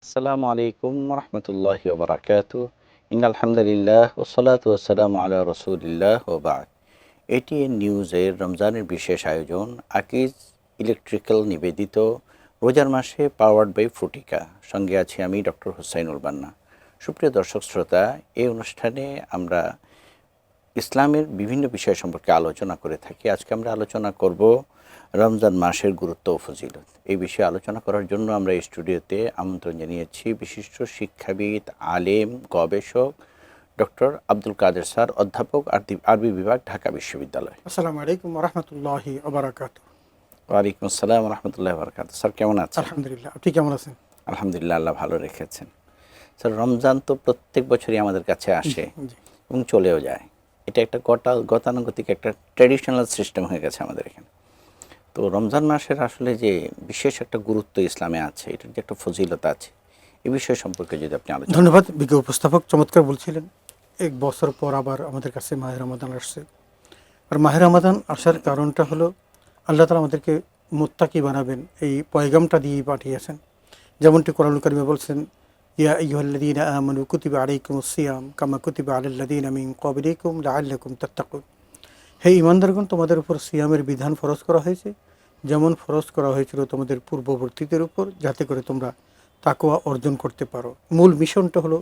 আসসালামু আলাইকুম রহমতুল্লাহি ওয়া বারাকাতুহু ইন্নাল হামদুলিল্লাহ ওয়াসসালাতু ওয়াসসালামু আলা রাসূলিল্লাহ ওয়া বা'দ। এটিএন নিউজের রমজানের বিশেষ আয়োজন আকিজ ইলেকট্রিক্যাল নিবেদিত রোজার মাসে পাওয়ার্ড বাই ফ্রুটিকা। সঙ্গে আছি আমি ডক্টর হুসাইনুল বান্না। সুপ্রিয় দর্শক শ্রোতা, এই অনুষ্ঠানে আমরা ইসলামের বিভিন্ন বিষয় সম্পর্কে আলোচনা করে থাকি। আজকে আমরা আলোচনা করব রমজান মাসের গুরুত্ব ও ফজিলত। এই বিষয়ে আলোচনা করার জন্য আমরা এই স্টুডিওতে আমন্ত্রণ জানিয়েছি বিশিষ্ট শিক্ষাবিদ, আলেম, গবেষক ডক্টর আব্দুল কাদের স্যার, অধ্যাপক আরবি বিভাগ, ঢাকা বিশ্ববিদ্যালয়। আসসালামু আলাইকুম রহমতুল্লাহি ওবারাকাতুহু। ওয়ালাইকুম আসসালাম রহমতুল্লাহ বারকাত। স্যার কেমন আছেন? আলহামদুলিল্লাহ, আপনি কেমন আছেন? আলহামদুলিল্লাহ, আল্লাহ ভালো রেখেছেন। স্যার, রমজান তো প্রত্যেক বছরই আমাদের কাছে আসে জি। এবং চলেও যায়। এটা একটা গতানুগতিক একটা ট্র্যাডিশনাল সিস্টেম হয়ে গেছে আমাদের এখানে। তো রমজান মাসের আসলে যে বিশেষ একটা গুরুত্ব ইসলামে আছে, এটার যে একটা ফজিলত আছে, এই বিষয় সম্পর্কে যদি আপনি আলোচনা। ধন্যবাদ বিজ্ঞ উপস্থাপক, চমৎকার বলছিলেন। এক বছর পর আবার আমাদের কাছে মাহে রমাদান আসছে। আর মাহে রমাদান আসার কারণটা হলো আল্লাহ তাআলা আমাদেরকে মুত্তাকি বানাবেন, এই পয়গামটা দিয়ে পাঠিয়েছেন। যেমনটি কোরআনুল কারিমে বলছেন, ইয়া আইয়ুহাল্লাযীনা আমানু কুতিবা আলাইকুমুস সিয়াম কামা কুতিবা আলাল্লাযীনা মিন ক্বাবলিকুম লাআল্লাকুম তাত্তাকুন। হে ঈমানদারগণ, তোমাদের উপর সিয়ামের বিধান ফরজ করা হয়েছে, যেমন ফরজ করা হয়েছিল তোমাদের পূর্ববর্তীদের উপর, যাতে করে তোমরা তাকওয়া অর্জন করতে পারো। মূল মিশনটা হলো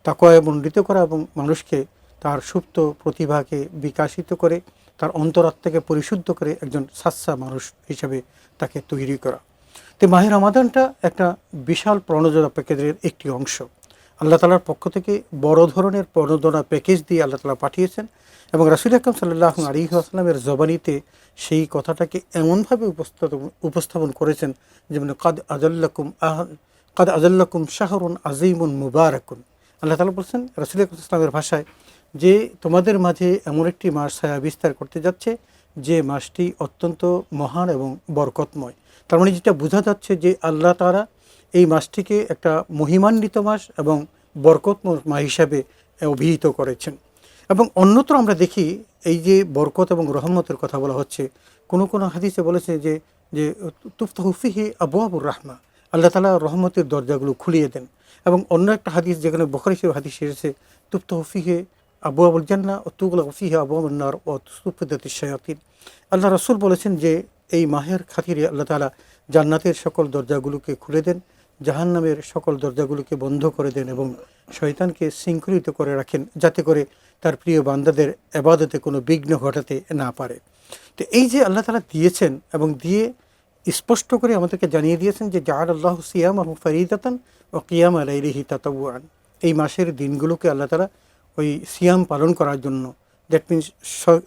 তাকওয়ায় মণ্ডিত করা এবং মানুষকে তার সুপ্ত প্রতিভাকে বিকাশিত করে তার অন্তরাত্মাকে পরিশুদ্ধ করে একজন সাচ্চা মানুষ হিসাবে তাকে তৈরি করা। তো মাহে রমাদানটা একটা বিশাল প্রণোদনা প্যাকেজের একটি অংশ। আল্লাহ তাআলার পক্ষ থেকে বড় ধরনের প্রণোদনা প্যাকেজ দিয়ে আল্লাহ তাআলা পাঠিয়েছেন এবং রাসূল আকরাম সাল্লাল্লাহু আলাইহি ওয়াসাল্লামের জবানিতে সেই কথাটাকে এমনভাবে উপস্থাপন করেছেন, যেমন কাদ আজাল্লাকুম শাহরুন আজিমুন মুবারাকুন। আল্লাহ তাআলা বলছেন রাসূল আকরাম ইসলামের ভাষায় যে তোমাদের মাঝে এমন একটি মাস ছায়া বিস্তার করতে যাচ্ছে যে মাসটি অত্যন্ত মহান এবং বরকতময়। তার মানে যেটা বোঝা যাচ্ছে যে আল্লাহ তাআলা এই মাসটিকে একটা মহিমান্বিত মাস এবং বরকতময় মাস হিসাবে অভিহিত করেছেন। এবং অন্যত্র আমরা দেখি এই যে বরকত এবং রহমতের কথা বলা হচ্ছে, কোনো কোনো হাদিসে বলেছে যে যে তুফতাহু ফিহি আবওয়াবুর রাহমা, আল্লাহ তাআলা রহমতের দরজাগুলো খুলিয়ে দেন। এবং অন্য একটা হাদিস যেখানে বুখারী শরীফ হাদিস এসেছে, তুফতাহু ফিহি আবওয়াবুল জান্নাহ ওয়া তুগলাকু ফিহি আবওয়াবুন নার ওয়া তুসফিদাতিশ শায়াতিন। আল্লাহ রাসূল বলেছেন যে এই মাহের খাতিরে আল্লাহ তাআলা জান্নাতের সকল দরজাগুলোকে খুলে দেন, জাহান্নামের সকল দরজাগুলোকে বন্ধ করে দেন এবং শয়তানকে শৃঙ্খলিত করে রাখেন, যাতে করে তার প্রিয় বান্দাদের ইবাদতে কোনো বিঘ্ন ঘটাতে না পারে। তো এই যে আল্লাহ তাআলা দিয়েছেন এবং দিয়ে স্পষ্ট করে আমাদেরকে জানিয়ে দিয়েছেন যে জাআলাল্লাহু সিয়ামাহু ফারিদাতান ওয়া কিয়ামা লাইলিহি তাতাওয়ুআন। এই মাসের দিনগুলোকে আল্লাহ তাআলা ওই সিয়াম পালন করার জন্য, দ্যাট মিনস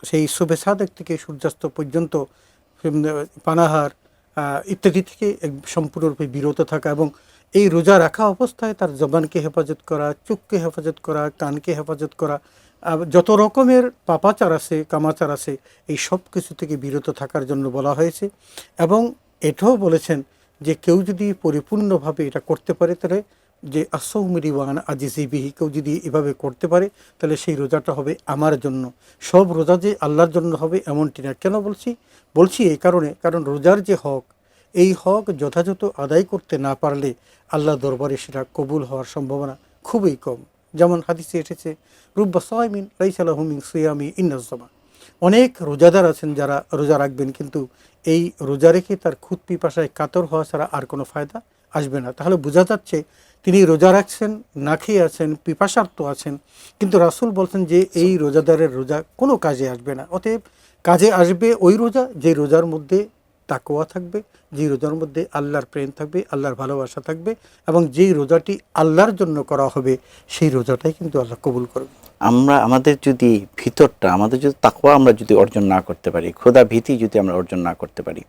সেই শুভে সাদেক থেকে সূর্যাস্ত পর্যন্ত পানাহার ইত্যাদি থেকে সম্পূর্ণরূপে বিরত থাকা এবং এই রোজা রাখা অবস্থায় তার জবানকে হেফাজত করা, চোখকে হেফাজত করা, কানকে হেফাজত করা, যত রকমের পাপাচার আছে, কামাচার আছে, এই সব কিছু থেকে বিরত থাকার জন্য বলা হয়েছে। এবং এটাও বলেছেন যে কেউ যদি পরিপূর্ণভাবে এটা করতে পারে, তাহলে যে আসৌমিরি ওয়ান আজিজি বিহি, কেউ যদি এভাবে করতে পারে তাহলে সেই রোজাটা হবে আমার জন্য। সব রোজা যে আল্লাহর জন্য হবে এমনটি না। কেন বলছি এই কারণে, কারণ রোজার যে হক, এই হক যথাযথ আদায় করতে না পারলে আল্লাহ দরবারে সেটা কবুল হওয়ার সম্ভাবনা খুবই কম। যেমন হাদিসে এসেছে, রুব্বা সাইমিন লাইসা লাহু মিন সিয়ামি ইন্নাজ-জামা। অনেক রোজাদার আছেন যারা রোজা রাখবেন, কিন্তু এই রোজা রেখে তার খুদ পিপাসায় কাতর হওয়া ছাড়া আর কোনো ফায়দা আসবে না। তাহলে বোঝা যাচ্ছে তিনি রোজা রাখছেন, না খেয়ে আছেন, পিপাসার্ত আছেন, কিন্তু রাসূল বলছেন যে এই রোজাদারের রোজা কোনো কাজে আসবে না। অতএব কাজে আসবে ওই রোজা যে রোজার মধ্যে তাকওয়া থাকবে, যে রোজার মধ্যে আল্লাহর প্রেম থাকবে, আল্লাহর ভালোবাসা থাকবে, এবং যেই রোজাটি আল্লাহর জন্য করা হবে সেই রোজাটাই কিন্তু আল্লাহ কবুল করবে। আমাদের যদি ভিতরটা, আমাদের যদি তাকওয়া আমরা যদি অর্জন না করতে পারি, খোদা ভীতি যদি আমরা অর্জন না করতে পারি,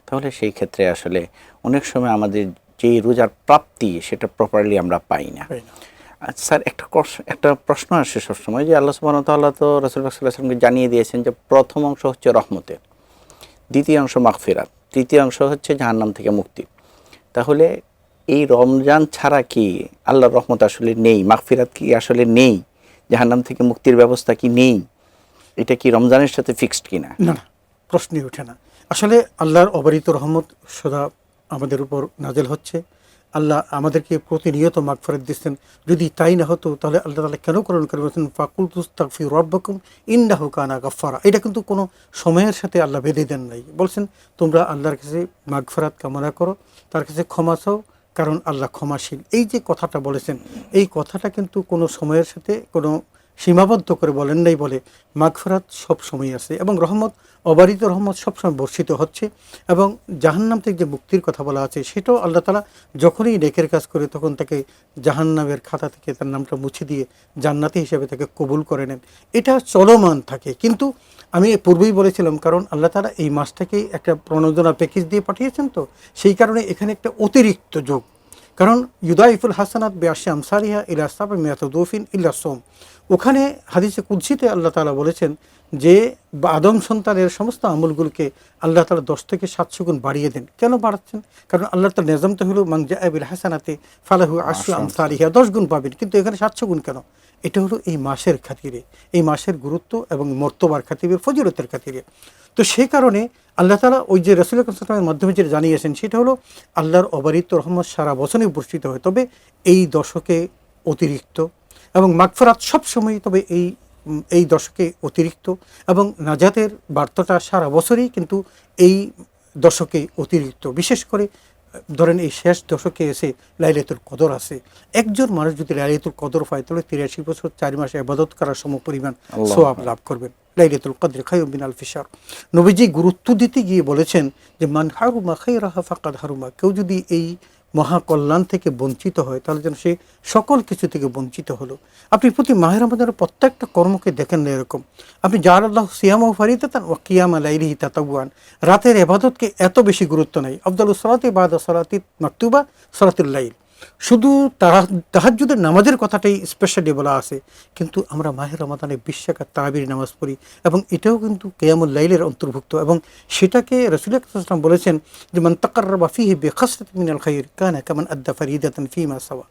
তাহলে সেই ক্ষেত্রে আসলে অনেক সময় আমাদের যে রোজার প্রাপ্তি সেটা প্রপারলি আমরা পাই না। স্যার, একটা প্রশ্ন আসে সবসময় যে আল্লাহ সুবহানাহু ওয়া তাআলা তো রাসূল সাল্লাল্লাহু আলাইহি ওয়াসাল্লামকে জানিয়ে দিয়েছেন যে প্রথম অংশ হচ্ছে রহমতের, দ্বিতীয় অংশ মাগফিরাত, তৃতীয় অংশ হচ্ছে জাহান্নাম থেকে মুক্তি। তাহলে এই রমজান ছাড়া কি আল্লাহর রহমত আসলে নেই? মাগফিরাত কি আসলে নেই? জাহান্নাম থেকে মুক্তির ব্যবস্থা কি নেই? এটা কি রমজানের সাথে ফিক্সড কিনা? না, প্রশ্নই ওঠে না। আসলে আল্লাহর অবারিত রহমত সদা আমাদের উপর নাজেল হচ্ছে। আল্লাহ আমাদেরকে প্রতিনিয়ত মাগফিরাত দিচ্ছেন। যদি তাই না হতো তাহলে আল্লাহ তাআলা কেন কোরআন কারিমে বলেছেন ফাকুলতু আস্তাগফিরু রাব্বাকুম ইন্নাহু কানা গাফফারা। এটা কিন্তু কোনো সময়ের সাথে আল্লাহ বেঁধে দেন নাই, বলছেন তোমরা আল্লাহর কাছে মাগফিরাত কামনা করো, তার কাছে ক্ষমা চাও, কারণ আল্লাহ ক্ষমাশীল। এই যে কথাটা বলেছেন, এই কথাটা কিন্তু কোনো সময়ের সাথে কোনো সীমাবদ্ধ করে বলেন নাই, বলে মাগফিরাত সব সময় আছে এবং রহমত, অবারিত রহমত সবসময় বর্ষিত হচ্ছে। এবং জাহান্নাম থেকে যে মুক্তির কথা বলা আছে সেটাও আল্লাহ তাআলা যখনই নেকের কাজ করে তখন তাকে জাহান্নামের খাতা থেকে তার নামটা মুছে দিয়ে জান্নাতি হিসেবে তাকে কবুল করে নেন। এটা চলমান থাকে। কিন্তু আমি পূর্বেই বলেছিলাম, কারণ আল্লাহ তাআলা এই মাসটাকেই একটা প্রণোদনা প্যাকেজ দিয়ে পাঠিয়েছেন, তো সেই কারণে এখানে একটা অতিরিক্ত যোগ। কারণ ইউদাইফুল হাসানাত বেআশি আমসারিহা ইলা সাবা মিয়াতুদৌফিন ইল্লা সোম, ওখানে হাদিসে কুদসিতে আল্লাহ তাআলা বলেছেন যে আদম সন্তানের সমস্ত আমলগুলোকে আল্লাহ তাআলা 10 থেকে 700 গুণ বাড়িয়ে দেন। কেন বাড়াচ্ছেন? কারণ আল্লাহ তাআলা নিজামটা হলো মান জাআ বিল হাসানাতি ফালাহু আশরু আমসালিহা, 10 গুণ পাবেন। কিন্তু এখানে 700 গুণ কেন? এটা হলো এই মাসের খাতিরে, এই মাসের গুরুত্ব এবং মর্তবার খাতিরে, ফজিলতের খাতিরে। তো সেই কারণে আল্লাহ তাআলা ওই যে রাসূল আকরাম সাল্লাল্লাহু আলাইহি ওয়াসাল্লামের মাধ্যমে যেটা জানিয়েছেন সেটা হলো আল্লাহর অবারিত রহমত সারা বছরই বর্ষিত হয়, তবে এই দশকে অতিরিক্ত, এবং মাগফিরাত সবসময়, তবে এই দশকে অতিরিক্ত, এবং নাজাতের বার্তাটা সারা বছরই কিন্তু এই দশকে অতিরিক্ত। বিশেষ করে ধরেন এই শেষ দশকে এসে লাইলাতুল কদর আছে। একজন মানুষ যদি লাইলাতুল কদর পায় তাহলে 83 বছর 4 মাস ইবাদত করার সমপরিমাণ সওয়াব লাভ করবেন। লাইলাতুল কদর খায়রুম মিন আলফি শাহর। নবীজি গুরুত্ব দিতে গিয়ে বলেছেন যে মান হারুমা খায়রাহা ফাকাদ হারুমা, কেউ যদি এই মহাকল্যাণ থেকে বঞ্চিত হয় তাহলে যেন সে সকল কিছু থেকে বঞ্চিত হলো। আপনি প্রতি মাহে রমজানের প্রত্যেকটা কর্মকে দেখেন না এরকম। আপনি জাআলাল্লাহু সিয়ামাহু ফারিদাতান ওয়া কিয়ামা লাইলিহি তাতাওয়ান, রাতের ইবাদতকে এত বেশি গুরুত্ব নাই। আফদালুস সালাতি বাদা সালাতি মাকতুবা সালাতুল লাইল, শুধু তাহাজ্জুদের নামাজের কথাটাই স্পেশালি বলা আছে, কিন্তু আমরা মাহে রমাদানে 20 রাকাত তারাবির নামাজ পড়ি এবং এটাও কিন্তু কিয়ামুল লাইলের অন্তর্ভুক্ত। এবং সেটাকে রাসূল আকরাম সাল্লাল্লাহু আলাইহি ওয়াসাল্লাম বলেছেন যে মান তাকাররাবা ফীহি বিখাসরাতিন মিনাল খায়র কানা কামান আদ্দা ফারিদাতান ফীমা সাওয়া।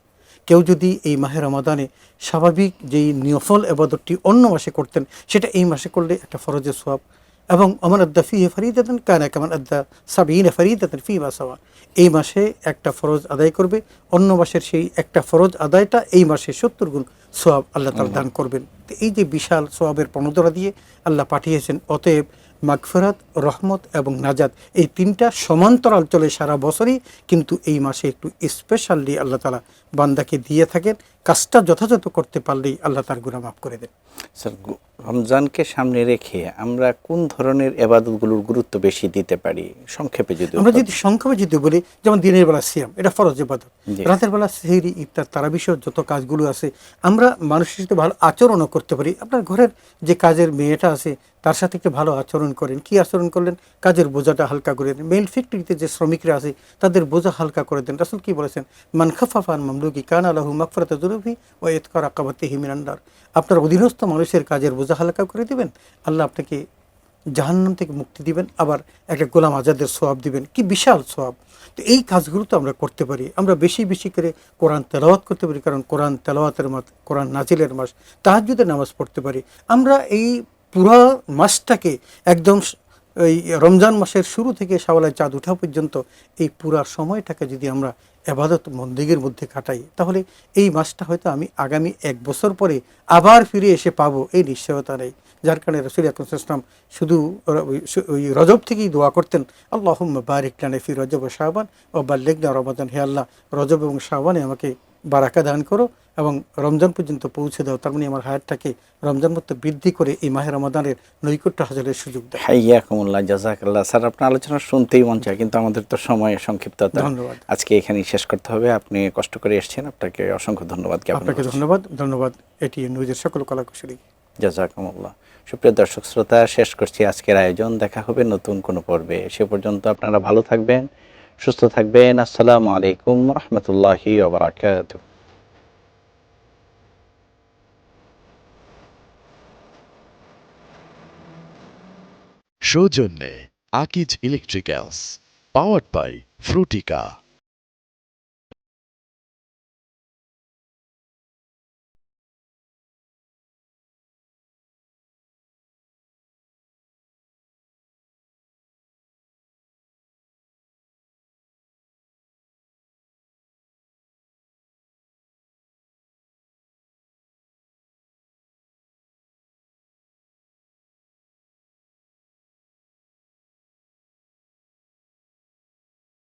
কেউ যদি এই মাহে রমাদানে স্বাভাবিক যেই নফল ইবাদতটি অন্য মাসে করতেন সেটা এই মাসে করলে একটা ফরজের সওয়াব, এবং অমান আদ্দা ফিহি ফরিদাতান কানা কামান আদ্দা সাবিনা ফরিদাতান ফীমা সাওয়া। এই মাসে একটা ফরজ আদায় করবে, অন্য মাসের সেই একটা ফরজ আদায়টা এই মাসে 70 গুণ সওয়াব আল্লাহ তাআলা দান করবেন। তো এই যে বিশাল সওয়াবের প্রণোদনা দিয়ে আল্লাহ পাঠিয়েছেন, অতএব মাগফিরাত, রহমত এবং নাজাত এই তিনটা সমান্তরাল চলে সারা বছরই, কিন্তু এই মাসে একটু স্পেশালি আল্লাহ তাআলা বান্দাকে দিয়ে থাকেন। কাজটা যথাযথ করতে পারলেই আল্লাহ তার গুনাহ মাফ করে দেন। স্যার, রমজানকে সামনে রেখে আমরা কোন ধরনের ইবাদতগুলোর গুরুত্ব বেশি দিতে পারি সংক্ষেপে যদি আমরা যদি সংক্ষেপে যদি বলি, যেমন দিনের বেলা সিয়াম, এটা ফরজ ইবাদত। জি। রাতের বেলা সেহরি, ইফতার, তারাবি সহ যত কাজগুলো আছে আমরা মানুষের সাথে ভালো আচরণও করতে পারি। আপনার ঘরের যে কাজের মেয়েটা আছে তার সাথে একটু ভালো আচরণ করেন। কি আচরণ করলেন? কাজের বোঝাটা হালকা করে দেন। মেইল ফ্যাক্টরিতে যে শ্রমিকরা আছে তাদের বোঝা হালকা করে দেন। রাসূল কি বলেছেন? মান খাফাফা আন মামলুকি কানা লাহু মাগফিরাতু যুনুবি ওয়া ইতকা রাকাবাতিহি মিনান নার। আপনার অধীনস্থ মানুষের কাজের বোঝা হালকা করে দিবেন, আল্লাহ আপনাকে জাহান্নাম থেকে মুক্তি দিবেন, আবার একটা গোলাম আজাদের সওয়াব দিবেন। কি বিশাল সওয়াব! তো এই কাজগুলো তো আমরা করতে পারি। আমরা বেশি বেশি করে কোরআন তেলাওয়াত করতে পারি, কারণ কোরআন তেলাওয়াতের মাস, কোরআন নাজিলের মাস। তাহাজ্জুদের নামাজ পড়তে পারি। আমরা এই পুরো মাসটাকে একদম এই রমজান মাসের শুরু থেকে শাওয়ালের চাঁদ ওঠা পর্যন্ত এই পুরা সময়টাকে যদি আমরা ইবাদত বন্দেগীর মধ্যে কাটাই, তাহলে এই মাসটা হয়তো আমি আগামী 1 বছর পরে আবার ফিরে এসে পাবো, এই নিশ্চয়তা নেই। যার কারণে রাসূল আকরাম সাল্লাল্লাহু আলাইহি ওয়াসাল্লাম শুধু ওই রজব থেকেই দোয়া করতেন, আল্লাহুম্মা বারিক লানা ফি রজব ওয়া শাবান ওয়া বাল্লিগনা রমাদান। হে আল্লাহ, রজব এবং শাবানে আমাকে বারাকা দান করো এবং রমজান পর্যন্ত পৌঁছে দাও। তার মানে আমার হায়াতটাকে রমজান মতো বৃদ্ধি করে এই মাহে রমাদানের নৈকট্য হাসিলের সুযোগ দেয়। হাইয়াকুমুল্লাহ, জাযাকাল্লাহ। স্যার, আপনার আলোচনা শুনতেই মন চায়, কিন্তু আমাদের তো সময় সংক্ষিপ্ততা। ধন্যবাদ। আজকে এখানেই শেষ করতে হবে। আপনি কষ্ট করে এসেছেন, আপনাকে অসংখ্য ধন্যবাদ জ্ঞাপন আপনাকে করছি। ধন্যবাদ এটি নিউজের সকল কলাকুশলী। জাযাকুমুল্লাহ। সুপ্রিয় দর্শক শ্রোতা, শেষ করছি আজকের আয়োজন। দেখা হবে নতুন কোনো পর্বে। সে পর্যন্ত আপনারা ভালো থাকবেন, সুস্থ থাকবেন। আসসালামু আলাইকুম রহমতুল্লাহি ওয়া বারাকাতুহু। সৌজন্যে Akij electricals, powered by Frutika.